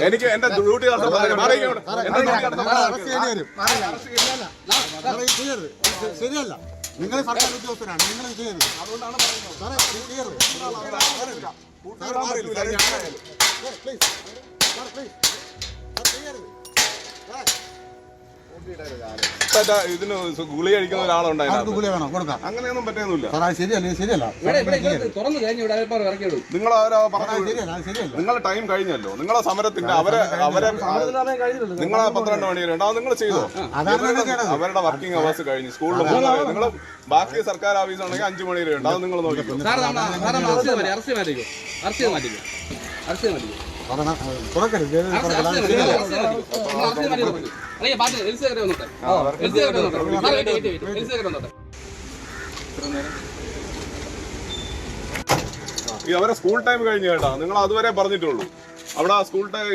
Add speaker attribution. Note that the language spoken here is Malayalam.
Speaker 1: എനിക്ക് എന്റെ ഡ്യൂട്ടി
Speaker 2: ശരിയല്ല. നിങ്ങൾ സർക്കാർ ഉദ്യോഗസ്ഥരാണ്, നിങ്ങൾ ചെയ്യരുത്. അതുകൊണ്ടാണ്
Speaker 1: ഇതിന് ഗുളി കഴിക്കുന്ന ഒരാളുണ്ടായിരുന്നു. അങ്ങനെയൊന്നും പറ്റുന്നില്ല.
Speaker 2: ശരിയല്ല.
Speaker 1: നിങ്ങൾ നിങ്ങളുടെ ടൈം കഴിഞ്ഞല്ലോ. നിങ്ങളെ സമരത്തിന്റെ അവരെ നിങ്ങളെ 12 മണി വരെ ഉണ്ടാവും. നിങ്ങൾ ചെയ്തോ? അവരുടെ വർക്കിംഗ് അവേഴ്സ് കഴിഞ്ഞു. സ്കൂളിൽ പോകുന്നത് നിങ്ങൾ ബാക്കി സർക്കാർ ഓഫീസ് ഉണ്ടെങ്കിൽ 5 മണി വരെ ഉണ്ടാവും. നിങ്ങൾ നോക്കിക്കോ. അവരെ സ്കൂൾ ടൈം കഴിഞ്ഞു കേട്ടാ. നിങ്ങൾ അതുവരെ പറഞ്ഞിട്ടുള്ളൂ. അവിടെ സ്കൂൾ ടൈം